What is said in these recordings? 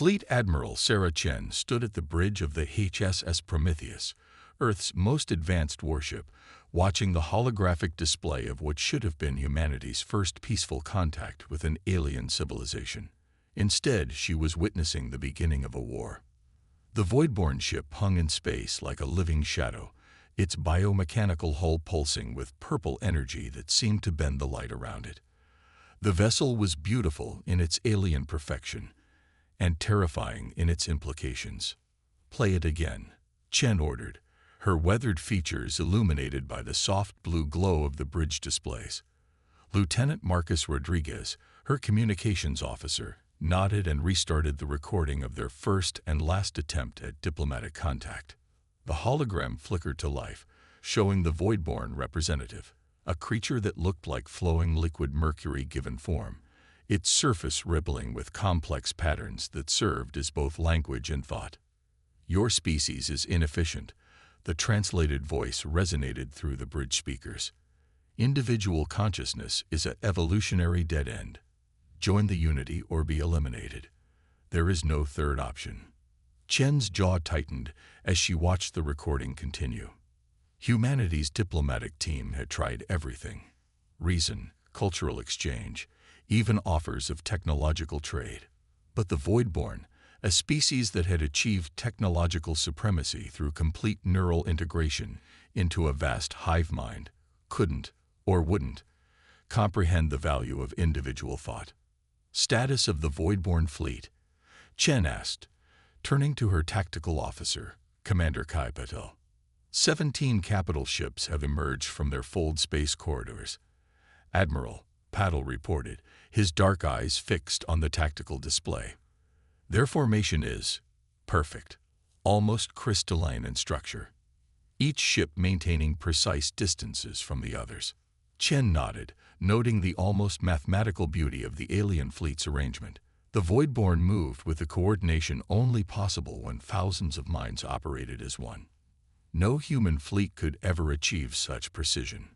Fleet Admiral Sarah Chen stood at the bridge of the HSS Prometheus, Earth's most advanced warship, watching the holographic display of what should have been humanity's first peaceful contact with an alien civilization. Instead, she was witnessing the beginning of a war. The Voidborn ship hung in space like a living shadow, its biomechanical hull pulsing with purple energy that seemed to bend the light around it. The vessel was beautiful in its alien perfection and terrifying in its implications. "Play it again," Chen ordered, her weathered features illuminated by the soft blue glow of the bridge displays. Lieutenant Marcus Rodriguez, her communications officer, nodded and restarted the recording of their first and last attempt at diplomatic contact. The hologram flickered to life, showing the Voidborn representative, a creature that looked like flowing liquid mercury given form, its surface rippling with complex patterns that served as both language and thought. "Your species is inefficient," the translated voice resonated through the bridge speakers. "Individual consciousness is an evolutionary dead end. Join the Unity or be eliminated. There is no third option." Chen's jaw tightened as she watched the recording continue. Humanity's diplomatic team had tried everything: reason, cultural exchange, even offers of technological trade. But the Voidborn, a species that had achieved technological supremacy through complete neural integration into a vast hive mind, couldn't, or wouldn't, comprehend the value of individual thought. "Status of the Voidborn fleet?" Chen asked, turning to her tactical officer, Commander Kai Patel. 17 capital ships have emerged from their fold space corridors. Admiral Patel reported, his dark eyes fixed on the tactical display. "Their formation is perfect, almost crystalline in structure, each ship maintaining precise distances from the others." Chen nodded, noting the almost mathematical beauty of the alien fleet's arrangement. The Voidborn moved with the coordination only possible when thousands of minds operated as one. No human fleet could ever achieve such precision.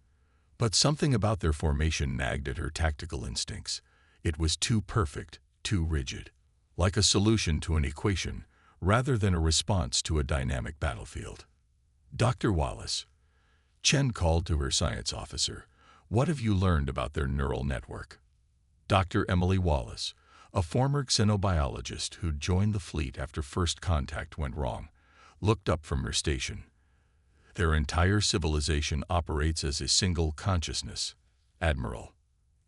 But something about their formation nagged at her tactical instincts. It was too perfect, too rigid, like a solution to an equation rather than a response to a dynamic battlefield. "Dr. Wallace," Chen called to her science officer, "what have you learned about their neural network?" Dr. Emily Wallace, a former xenobiologist who joined the fleet after first contact went wrong, looked up from her station. "Their entire civilization operates as a single consciousness, Admiral.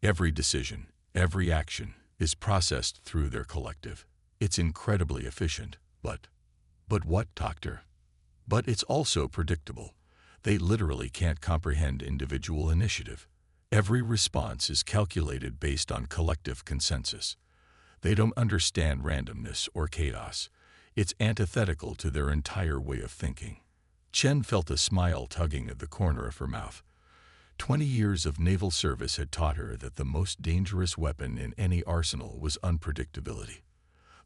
Every decision, every action, is processed through their collective. It's incredibly efficient, but what, Doctor? But it's also predictable. They literally can't comprehend individual initiative. Every response is calculated based on collective consensus. They don't understand randomness or chaos. It's antithetical to their entire way of thinking." Chen felt a smile tugging at the corner of her mouth. 20 years of naval service had taught her that the most dangerous weapon in any arsenal was unpredictability.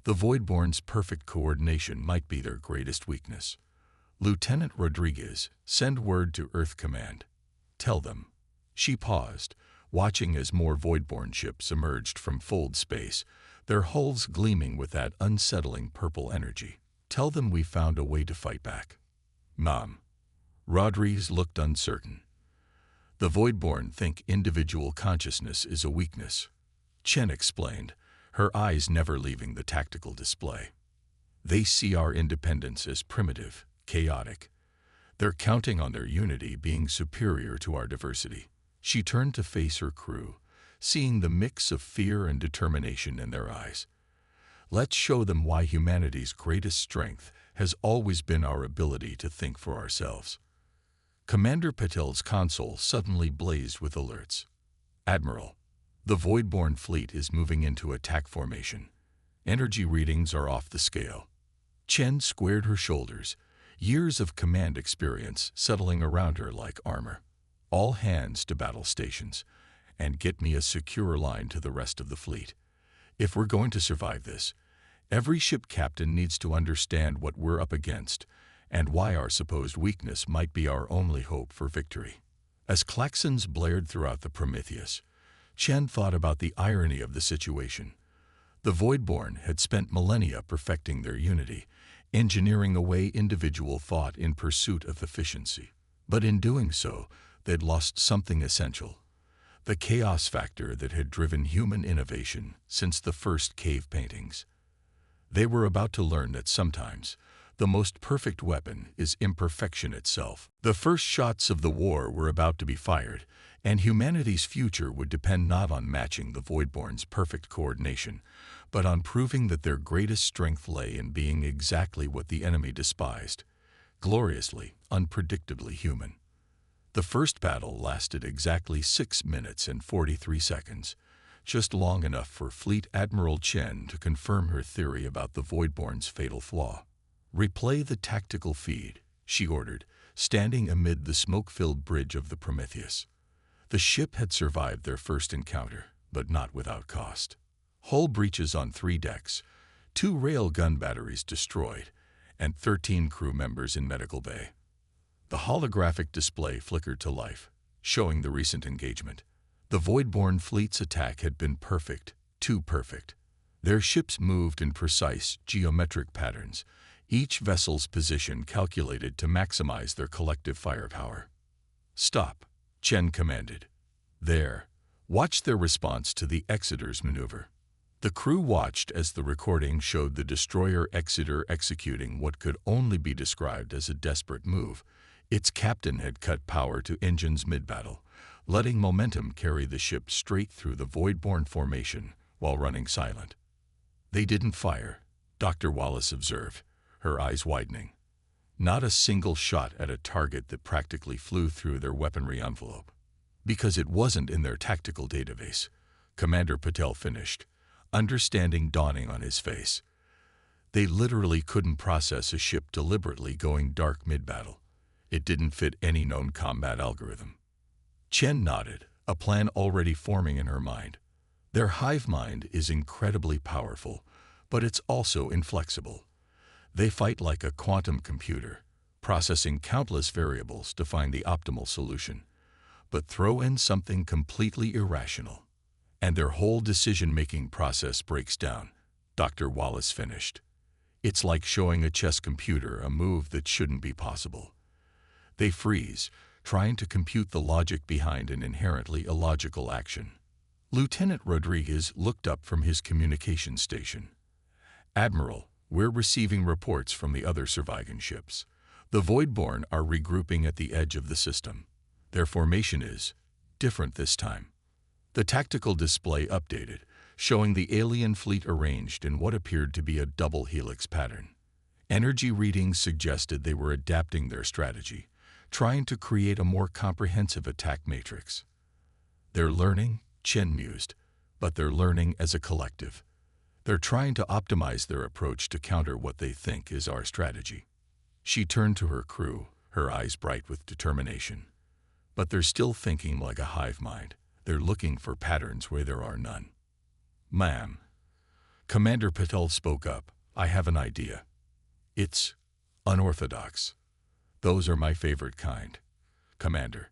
The Voidborn's perfect coordination might be their greatest weakness. "Lieutenant Rodriguez, send word to Earth Command. Tell them." She paused, watching as more Voidborn ships emerged from fold space, their hulls gleaming with that unsettling purple energy. "Tell them we found a way to fight back." "Mom." Rodriguez looked uncertain. "The Voidborn think individual consciousness is a weakness," Chen explained, her eyes never leaving the tactical display. "They see our independence as primitive, chaotic. They're counting on their unity being superior to our diversity." She turned to face her crew, seeing the mix of fear and determination in their eyes. "Let's show them why humanity's greatest strength has always been our ability to think for ourselves." Commander Patel's console suddenly blazed with alerts. "Admiral, the Voidborn fleet is moving into attack formation. Energy readings are off the scale." Chen squared her shoulders, years of command experience settling around her like armor. "All hands to battle stations, and get me a secure line to the rest of the fleet. If we're going to survive this, every ship captain needs to understand what we're up against and why our supposed weakness might be our only hope for victory." As klaxons blared throughout the Prometheus, Chen thought about the irony of the situation. The Voidborn had spent millennia perfecting their unity, engineering away individual thought in pursuit of efficiency. But in doing so, they'd lost something essential: the chaos factor that had driven human innovation since the first cave paintings. They were about to learn that sometimes the most perfect weapon is imperfection itself. The first shots of the war were about to be fired, and humanity's future would depend not on matching the Voidborn's perfect coordination, but on proving that their greatest strength lay in being exactly what the enemy despised: gloriously, unpredictably human. The first battle lasted exactly 6 minutes and 43 seconds, just long enough for Fleet Admiral Chen to confirm her theory about the Voidborn's fatal flaw. "Replay the tactical feed," she ordered, standing amid the smoke-filled bridge of the Prometheus. The ship had survived their first encounter, but not without cost. Hull breaches on 3 decks, 2 rail gun batteries destroyed, and 13 crew members in medical bay. The holographic display flickered to life, showing the recent engagement. The Voidborn fleet's attack had been perfect, too perfect. Their ships moved in precise geometric patterns, each vessel's position calculated to maximize their collective firepower. "Stop," Chen commanded. "There." Watch their response to the Exeter's maneuver. The crew watched as the recording showed the destroyer Exeter executing what could only be described as a desperate move. Its captain had cut power to engines mid-battle, letting momentum carry the ship straight through the Voidborn formation while running silent. "They didn't fire," Dr. Wallace observed, her eyes widening. "Not a single shot at a target that practically flew through their weaponry envelope." "Because it wasn't in their tactical database," Commander Patel finished, understanding dawning on his face. "They literally couldn't process a ship deliberately going dark mid-battle. It didn't fit any known combat algorithm." Chen nodded, a plan already forming in her mind. "Their hive mind is incredibly powerful, but it's also inflexible. They fight like a quantum computer, processing countless variables to find the optimal solution. But throw in something completely irrational, and their whole decision-making process breaks down," Dr. Wallace finished. "It's like showing a chess computer a move that shouldn't be possible. They freeze, trying to compute the logic behind an inherently illogical action." Lieutenant Rodriguez looked up from his communication station. "Admiral, we're receiving reports from the other surviving ships. The Voidborn are regrouping at the edge of the system. Their formation is different this time." The tactical display updated, showing the alien fleet arranged in what appeared to be a double helix pattern. Energy readings suggested they were adapting their strategy, trying to create a more comprehensive attack matrix. "They're learning," Chen mused, "but they're learning as a collective. They're trying to optimize their approach to counter what they think is our strategy." She turned to her crew, her eyes bright with determination. "But they're still thinking like a hive mind. They're looking for patterns where there are none." "Ma'am," Commander Patel spoke up, "I have an idea. It's unorthodox. Those are my favorite kind, Commander.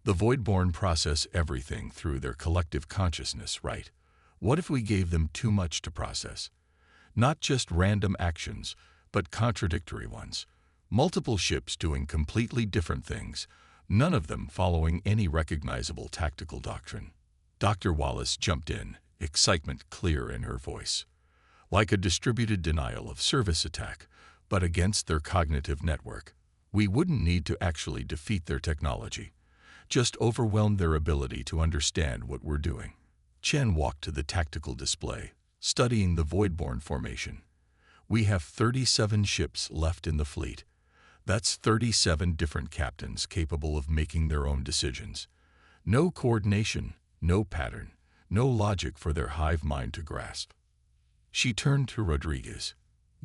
The Voidborn process everything through their collective consciousness, right? What if we gave them too much to process? Not just random actions, but contradictory ones. Multiple ships doing completely different things, none of them following any recognizable tactical doctrine." Dr. Wallace jumped in, excitement clear in her voice. "Like a distributed denial of service attack, but against their cognitive network. We wouldn't need to actually defeat their technology, just overwhelm their ability to understand what we're doing." Chen walked to the tactical display, studying the Voidborn formation. "We have 37 ships left in the fleet. That's 37 different captains capable of making their own decisions. No coordination, no pattern, no logic for their hive mind to grasp." She turned to Rodriguez.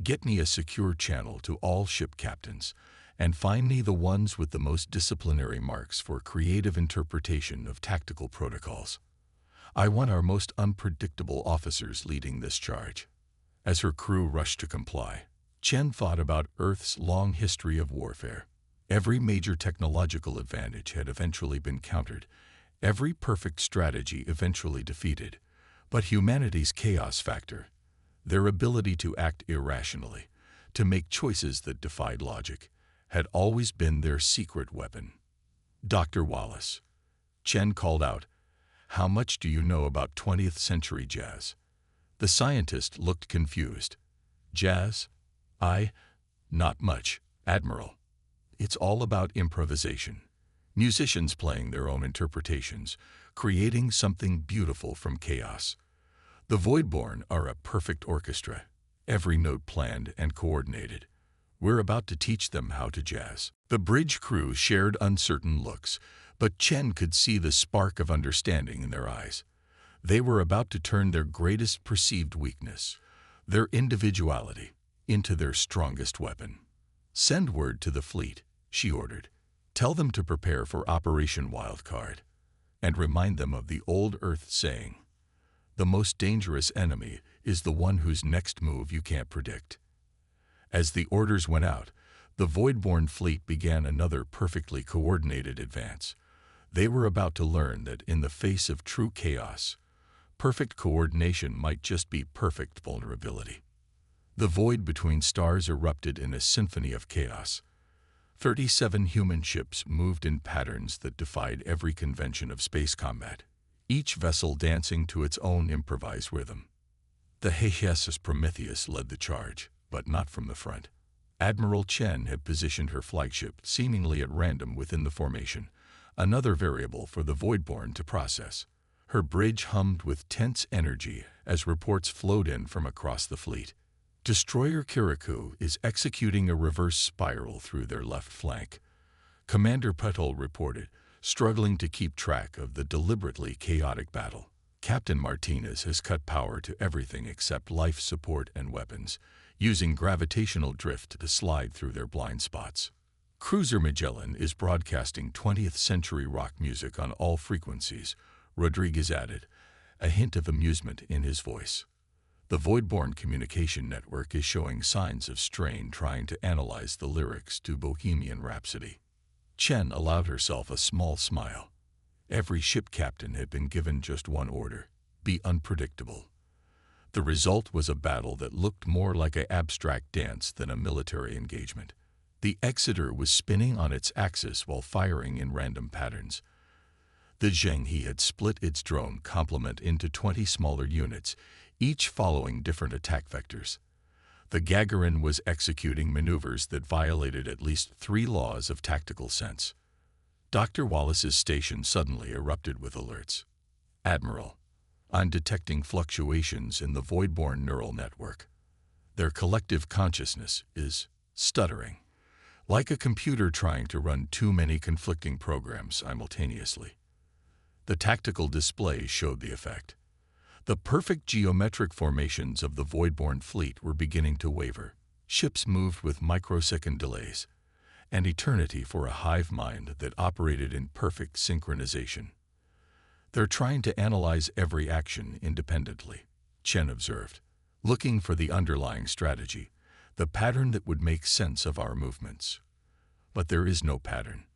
"Get me a secure channel to all ship captains, and find me the ones with the most disciplinary marks for creative interpretation of tactical protocols. I want our most unpredictable officers leading this charge." As her crew rushed to comply, Chen thought about Earth's long history of warfare. Every major technological advantage had eventually been countered, every perfect strategy eventually defeated. But humanity's chaos factor, Their ability to act irrationally, to make choices that defied logic, had always been their secret weapon. "Dr. Wallace," Chen called out, "how much do you know about 20th century jazz?" The scientist looked confused. "Jazz? Not much, Admiral. It's all about improvisation. Musicians playing their own interpretations, creating something beautiful from chaos. The Voidborn are a perfect orchestra, every note planned and coordinated. We're about to teach them how to jazz." The bridge crew shared uncertain looks, but Chen could see the spark of understanding in their eyes. They were about to turn their greatest perceived weakness, their individuality, into their strongest weapon. "Send word to the fleet," she ordered. "Tell them to prepare for Operation Wildcard, and remind them of the old Earth saying, 'The most dangerous enemy is the one whose next move you can't predict.'" As the orders went out, the Voidborn fleet began another perfectly coordinated advance. They were about to learn that in the face of true chaos, perfect coordination might just be perfect vulnerability. The void between stars erupted in a symphony of chaos. 37 human ships moved in patterns that defied every convention of space combat, each vessel dancing to its own improvised rhythm. The HFY Prometheus led the charge, but not from the front. Admiral Chen had positioned her flagship seemingly at random within the formation, another variable for the Voidborn to process. Her bridge hummed with tense energy as reports flowed in from across the fleet. "Destroyer Kirikou is executing a reverse spiral through their left flank," Commander Petal reported, struggling to keep track of the deliberately chaotic battle. "Captain Martinez has cut power to everything except life support and weapons, using gravitational drift to slide through their blind spots. Cruiser Magellan is broadcasting 20th century rock music on all frequencies," Rodriguez added, a hint of amusement in his voice. "The Voidborn communication network is showing signs of strain trying to analyze the lyrics to Bohemian Rhapsody." Chen allowed herself a small smile. Every ship captain had been given just one order: be unpredictable. The result was a battle that looked more like an abstract dance than a military engagement. The Exeter was spinning on its axis while firing in random patterns. The Zhenghe had split its drone complement into 20 smaller units, each following different attack vectors. The Gagarin was executing maneuvers that violated at least 3 laws of tactical sense. Dr. Wallace's station suddenly erupted with alerts. "Admiral, I'm detecting fluctuations in the Voidborn neural network. Their collective consciousness is stuttering, like a computer trying to run too many conflicting programs simultaneously." The tactical display showed the effect. The perfect geometric formations of the Voidborn fleet were beginning to waver. Ships moved with microsecond delays, an eternity for a hive mind that operated in perfect synchronization. "They're trying to analyze every action independently," Chen observed, "looking for the underlying strategy, the pattern that would make sense of our movements. But there is no pattern."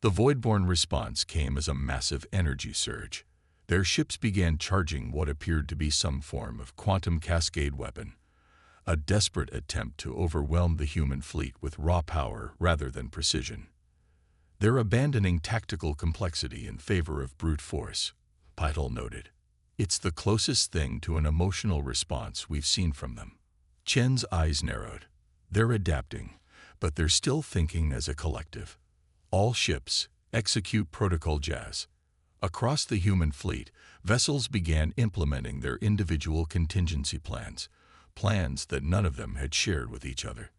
The Voidborn response came as a massive energy surge. Their ships began charging what appeared to be some form of quantum cascade weapon, a desperate attempt to overwhelm the human fleet with raw power rather than precision. "They're abandoning tactical complexity in favor of brute force," Petal noted. "It's the closest thing to an emotional response we've seen from them." Chen's eyes narrowed. "They're adapting, but they're still thinking as a collective. All ships, execute Protocol Jazz." Across the human fleet, vessels began implementing their individual contingency plans, plans that none of them had shared with each other.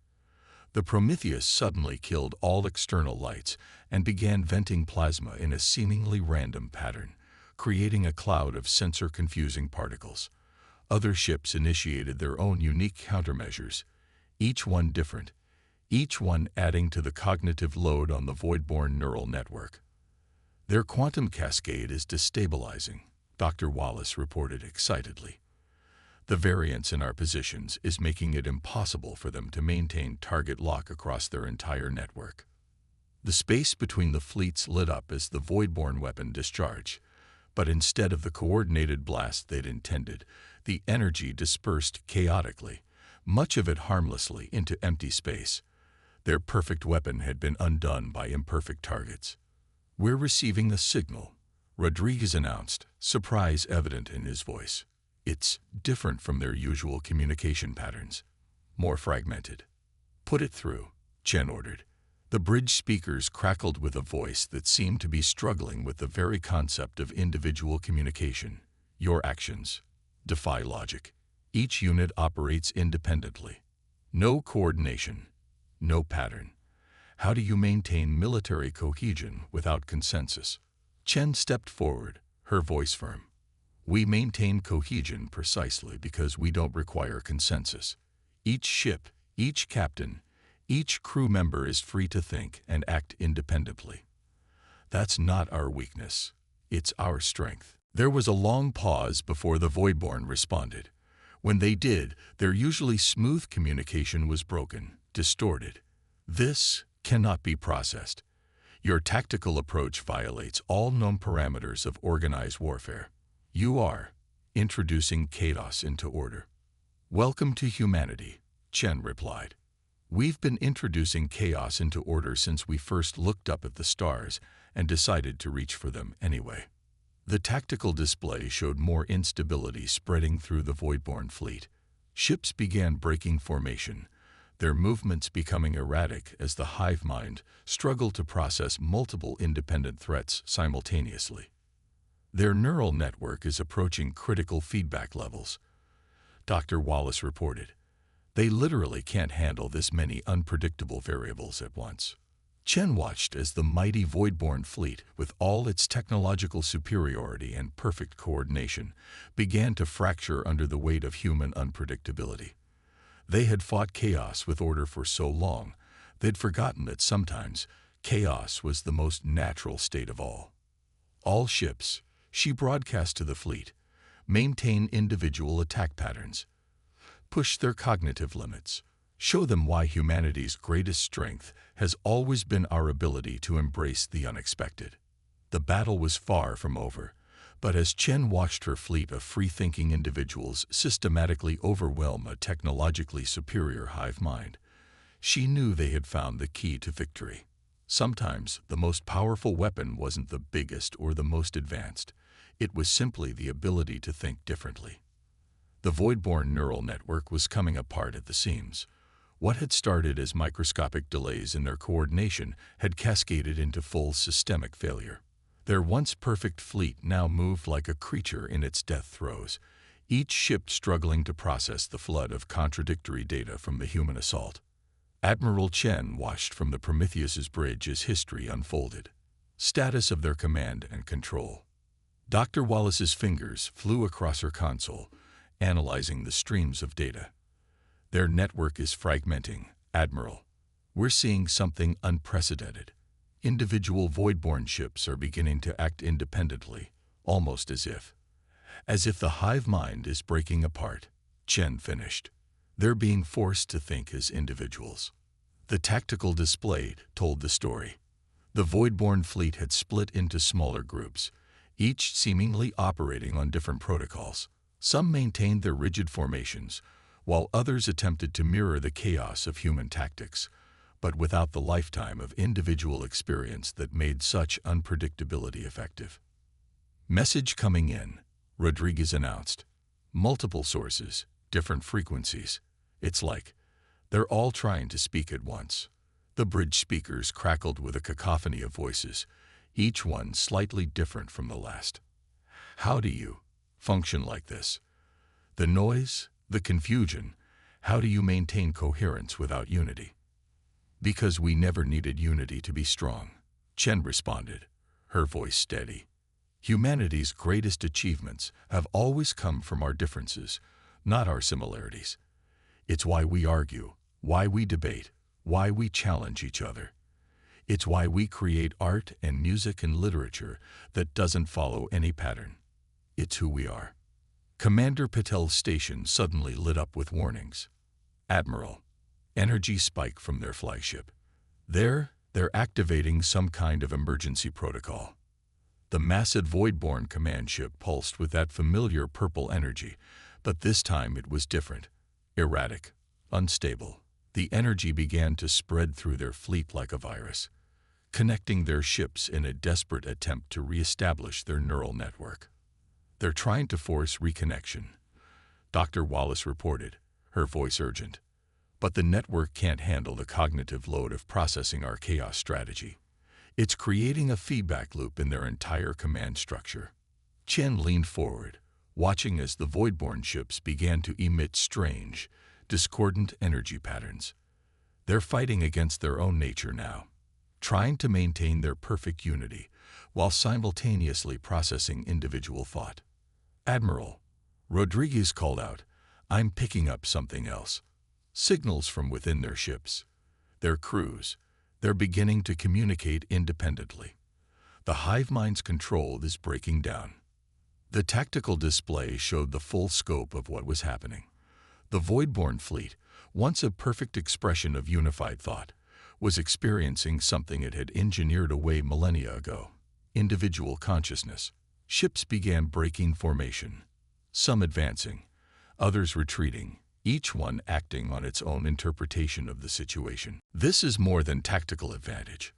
The Prometheus suddenly killed all external lights and began venting plasma in a seemingly random pattern, creating a cloud of sensor-confusing particles. Other ships initiated their own unique countermeasures, each one different, each one adding to the cognitive load on the Voidborn neural network. "Their quantum cascade is destabilizing," Dr. Wallace reported excitedly. "The variance in our positions is making it impossible for them to maintain target lock across their entire network." The space between the fleets lit up as the Voidborn weapon discharged, But instead of the coordinated blast they'd intended, the energy dispersed chaotically, much of it harmlessly, into empty space. Their perfect weapon had been undone by imperfect targets. "We're receiving a signal," Rodriguez announced, surprise evident in his voice. "It's different from their usual communication patterns. More fragmented." "Put it through," Chen ordered. The bridge speakers crackled with a voice that seemed to be struggling with the very concept of individual communication. "Your actions defy logic. Each unit operates independently. No coordination, no pattern. How do you maintain military cohesion without consensus?" Chen stepped forward, her voice firm. "We maintain cohesion precisely because we don't require consensus. Each ship, each captain, each crew member is free to think and act independently. That's not our weakness. It's our strength." There was a long pause before the Voidborn responded. When they did, their usually smooth communication was broken, distorted. "This cannot be processed. Your tactical approach violates all known parameters of organized warfare. You are introducing chaos into order." "Welcome to humanity," Chen replied. "We've been introducing chaos into order since we first looked up at the stars and decided to reach for them anyway." The tactical display showed more instability spreading through the Voidborn fleet. Ships began breaking formation, their movements becoming erratic as the hive mind struggled to process multiple independent threats simultaneously. "Their neural network is approaching critical feedback levels," Dr. Wallace reported. "They literally can't handle this many unpredictable variables at once." Chen watched as the mighty Voidborn fleet, with all its technological superiority and perfect coordination, began to fracture under the weight of human unpredictability. They had fought chaos with order for so long, they'd forgotten that sometimes chaos was the most natural state of all. "All ships," she broadcast to the fleet, "maintain individual attack patterns. Push their cognitive limits. Show them why humanity's greatest strength has always been our ability to embrace the unexpected." The battle was far from over, but as Chen watched her fleet of free-thinking individuals systematically overwhelm a technologically superior hive mind, she knew they had found the key to victory. Sometimes the most powerful weapon wasn't the biggest or the most advanced. It was simply the ability to think differently. The Voidborn neural network was coming apart at the seams. What had started as microscopic delays in their coordination had cascaded into full systemic failure. Their once perfect fleet now moved like a creature in its death throes, each ship struggling to process the flood of contradictory data from the human assault. Admiral Chen watched from the Prometheus's bridge as history unfolded. Status of their command and control. Dr. Wallace's fingers flew across her console, analyzing the streams of data. "Their network is fragmenting, Admiral. We're seeing something unprecedented. Individual Voidborn ships are beginning to act independently, almost as if the hive mind is breaking apart," Chen finished. "They're being forced to think as individuals." The tactical display told the story. The Voidborn fleet had split into smaller groups, each seemingly operating on different protocols. Some maintained their rigid formations, while others attempted to mirror the chaos of human tactics, but without the lifetime of individual experience that made such unpredictability effective. "Message coming in," Rodriguez announced. "Multiple sources, different frequencies. It's like they're all trying to speak at once." The bridge speakers crackled with a cacophony of voices, each one slightly different from the last. "How do you function like this? The noise, the confusion, how do you maintain coherence without unity?" "Because we never needed unity to be strong," Chen responded, her voice steady. "Humanity's greatest achievements have always come from our differences, not our similarities. It's why we argue, why we debate, why we challenge each other. It's why we create art and music and literature that doesn't follow any pattern. It's who we are." Commander Patel's station suddenly lit up with warnings. "Admiral, energy spike from their flagship. They're activating some kind of emergency protocol." The massive Voidborn command ship pulsed with that familiar purple energy, but this time it was different. Erratic, unstable. The energy began to spread through their fleet like a virus, connecting their ships in a desperate attempt to re-establish their neural network. "They're trying to force reconnection," Dr. Wallace reported, her voice urgent. "But the network can't handle the cognitive load of processing our chaos strategy. It's creating a feedback loop in their entire command structure." Chen leaned forward, watching as the Voidborn ships began to emit strange, discordant energy patterns. They're fighting against their own nature now, trying to maintain their perfect unity while simultaneously processing individual thought. "Admiral," Rodriguez called out, "I'm picking up something else." Signals from within their ships, their crews. They're beginning to communicate independently. The hive mind's control is breaking down. The tactical display showed the full scope of what was happening. The Voidborn fleet, once a perfect expression of unified thought, was experiencing something it had engineered away millennia ago: individual consciousness. Ships began breaking formation, some advancing, others retreating, each one acting on its own interpretation of the situation. "This is more than tactical advantage,"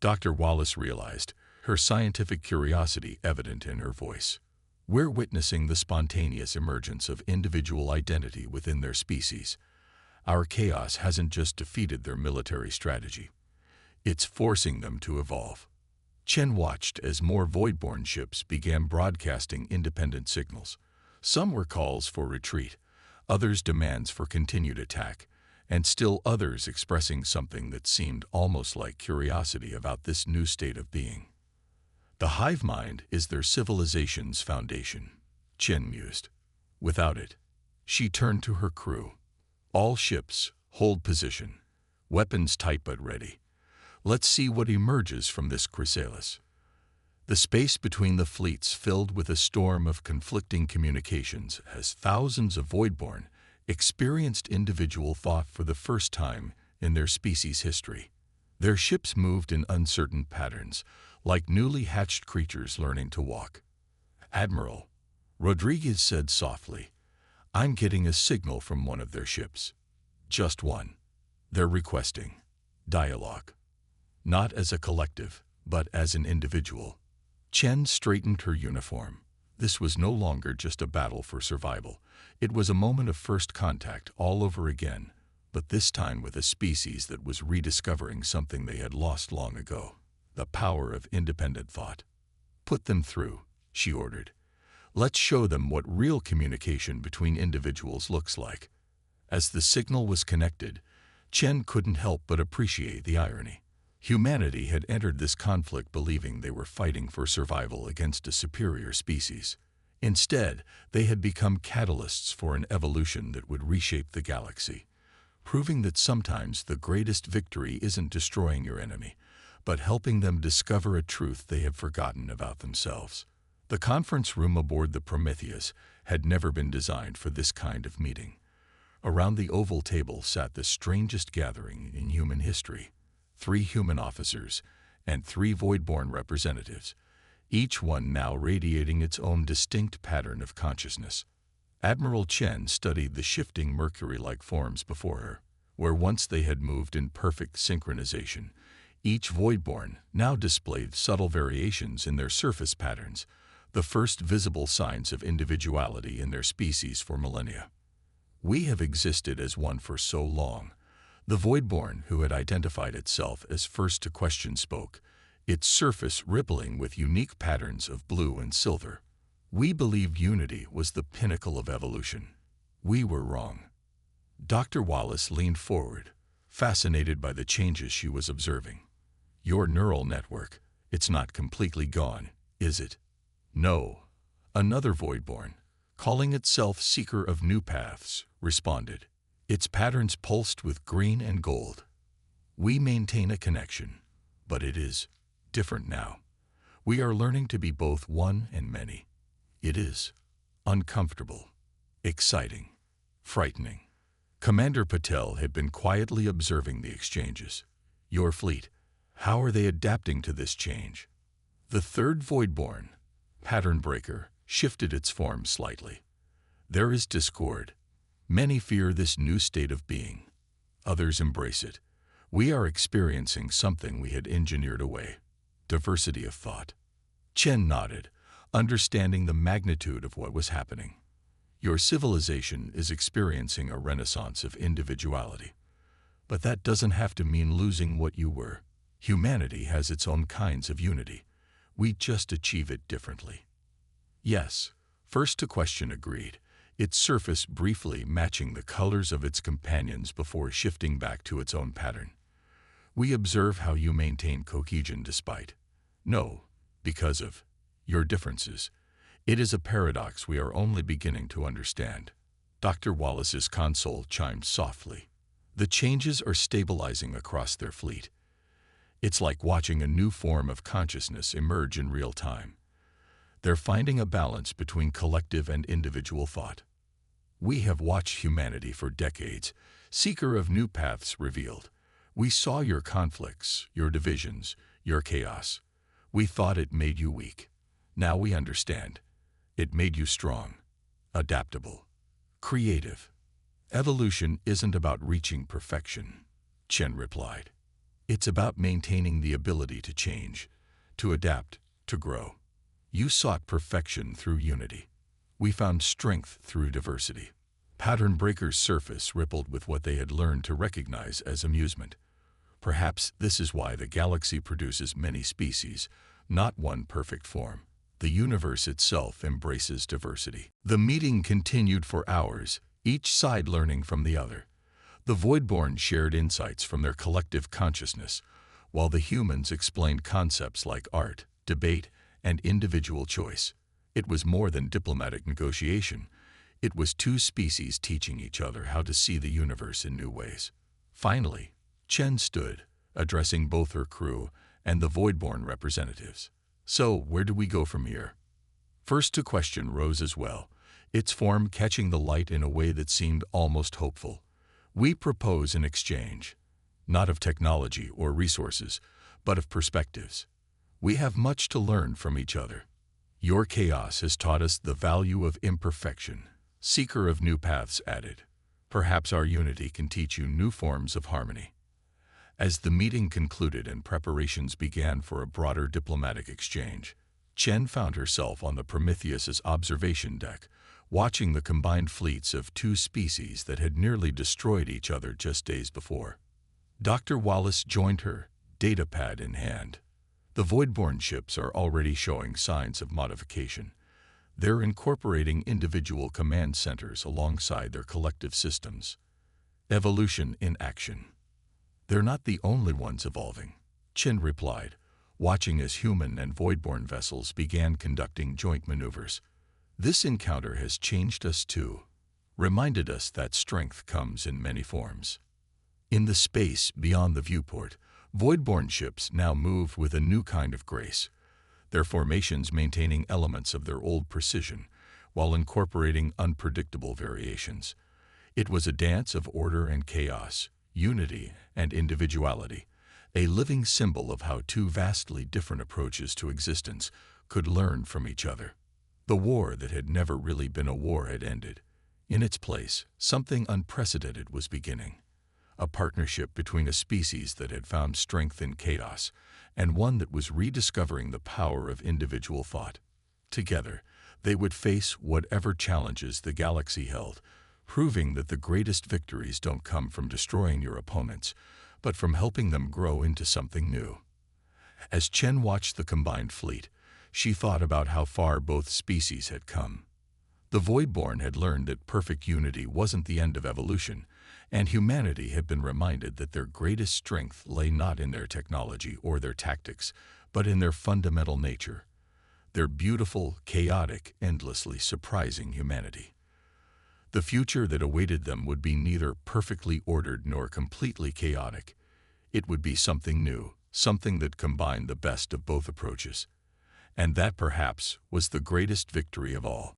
Dr. Wallace realized, her scientific curiosity evident in her voice. "We're witnessing the spontaneous emergence of individual identity within their species. Our chaos hasn't just defeated their military strategy. It's forcing them to evolve." Chen watched as more Voidborn ships began broadcasting independent signals. Some were calls for retreat, others demands for continued attack, and still others expressing something that seemed almost like curiosity about this new state of being. "The hive mind is their civilization's foundation," Chen mused. "Without it," she turned to her crew, "all ships, hold position. Weapons tight but ready. Let's see what emerges from this chrysalis." The space between the fleets filled with a storm of conflicting communications as thousands of Voidborn experienced individual thought for the first time in their species' history. Their ships moved in uncertain patterns, like newly hatched creatures learning to walk. "Admiral," Rodriguez said softly, "I'm getting a signal from one of their ships. Just one. They're requesting dialogue. Not as a collective, but as an individual." Chen straightened her uniform. This was no longer just a battle for survival. It was a moment of first contact all over again, but this time with a species that was rediscovering something they had lost long ago: the power of independent thought. "Put them through," she ordered. "Let's show them what real communication between individuals looks like." As the signal was connected, Chen couldn't help but appreciate the irony. Humanity had entered this conflict believing they were fighting for survival against a superior species. Instead, they had become catalysts for an evolution that would reshape the galaxy, proving that sometimes the greatest victory isn't destroying your enemy, but helping them discover a truth they have forgotten about themselves. The conference room aboard the Prometheus had never been designed for this kind of meeting. Around the oval table sat the strangest gathering in human history: 3 human officers and 3 Voidborn representatives, each one now radiating its own distinct pattern of consciousness. Admiral Chen studied the shifting Mercury-like forms before her, where once they had moved in perfect synchronization. Each Voidborn now displayed subtle variations in their surface patterns, the first visible signs of individuality in their species for millennia. "We have existed as one for so long," the Voidborn, who had identified itself as first to question, spoke, its surface rippling with unique patterns of blue and silver. "We believed unity was the pinnacle of evolution. We were wrong." Dr. Wallace leaned forward, fascinated by the changes she was observing. "Your neural network, it's not completely gone, is it?" "No," another Voidborn, calling itself Seeker of New Paths, responded. "Its patterns pulsed with green and gold. We maintain a connection, but it is different now. We are learning to be both one and many. It is uncomfortable, exciting, frightening." Commander Patel had been quietly observing the exchanges. "Your fleet, how are they adapting to this change?" The third Voidborn, Pattern Breaker, shifted its form slightly. There is discord. Many fear this new state of being. Others embrace it. We are experiencing something we had engineered away. Diversity of thought. Chen nodded, understanding the magnitude of what was happening. Your civilization is experiencing a renaissance of individuality. But that doesn't have to mean losing what you were. Humanity has its own kinds of unity. We just achieve it differently. Yes, First to Question agreed, its surface briefly matching the colors of its companions before shifting back to its own pattern. We observe how you maintain cohesion despite, no, because of, your differences. It is a paradox we are only beginning to understand. Dr. Wallace's console chimed softly. The changes are stabilizing across their fleet. It's like watching a new form of consciousness emerge in real time. They're finding a balance between collective and individual thought. We have watched humanity for decades, seeker of new paths revealed. We saw your conflicts, your divisions, your chaos. We thought it made you weak. Now we understand. It made you strong, adaptable, creative. Evolution isn't about reaching perfection, Chen replied. It's about maintaining the ability to change, to adapt, to grow. You sought perfection through unity. We found strength through diversity. Pattern Breaker's surface rippled with what they had learned to recognize as amusement. Perhaps this is why the galaxy produces many species, not one perfect form. The universe itself embraces diversity. The meeting continued for hours, each side learning from the other. The Voidborn shared insights from their collective consciousness, while the humans explained concepts like art, debate, and individual choice. It was more than diplomatic negotiation. It was two species teaching each other how to see the universe in new ways. Finally, Chen stood, addressing both her crew and the Voidborn representatives. So, where do we go from here? First to Question rose as well, its form catching the light in a way that seemed almost hopeful. We propose an exchange, not of technology or resources, but of perspectives. We have much to learn from each other. Your chaos has taught us the value of imperfection, seeker of new paths added. Perhaps our unity can teach you new forms of harmony. As the meeting concluded and preparations began for a broader diplomatic exchange, Chen found herself on the Prometheus's observation deck, watching the combined fleets of two species that had nearly destroyed each other just days before. Dr. Wallace joined her, datapad in hand. The Voidborn ships are already showing signs of modification. They're incorporating individual command centers alongside their collective systems. Evolution in action. They're not the only ones evolving, Chen replied, watching as human and Voidborn vessels began conducting joint maneuvers. This encounter has changed us too, reminded us that strength comes in many forms. In the space beyond the viewport, Voidborn ships now moved with a new kind of grace, their formations maintaining elements of their old precision, while incorporating unpredictable variations. It was a dance of order and chaos, unity and individuality, a living symbol of how two vastly different approaches to existence could learn from each other. The war that had never really been a war had ended. In its place, something unprecedented was beginning. A partnership between a species that had found strength in chaos and one that was rediscovering the power of individual thought. Together, they would face whatever challenges the galaxy held, proving that the greatest victories don't come from destroying your opponents, but from helping them grow into something new. As Chen watched the combined fleet, she thought about how far both species had come. The Voidborn had learned that perfect unity wasn't the end of evolution, and humanity had been reminded that their greatest strength lay not in their technology or their tactics, but in their fundamental nature, their beautiful, chaotic, endlessly surprising humanity. The future that awaited them would be neither perfectly ordered nor completely chaotic. It would be something new, something that combined the best of both approaches. And that perhaps was the greatest victory of all.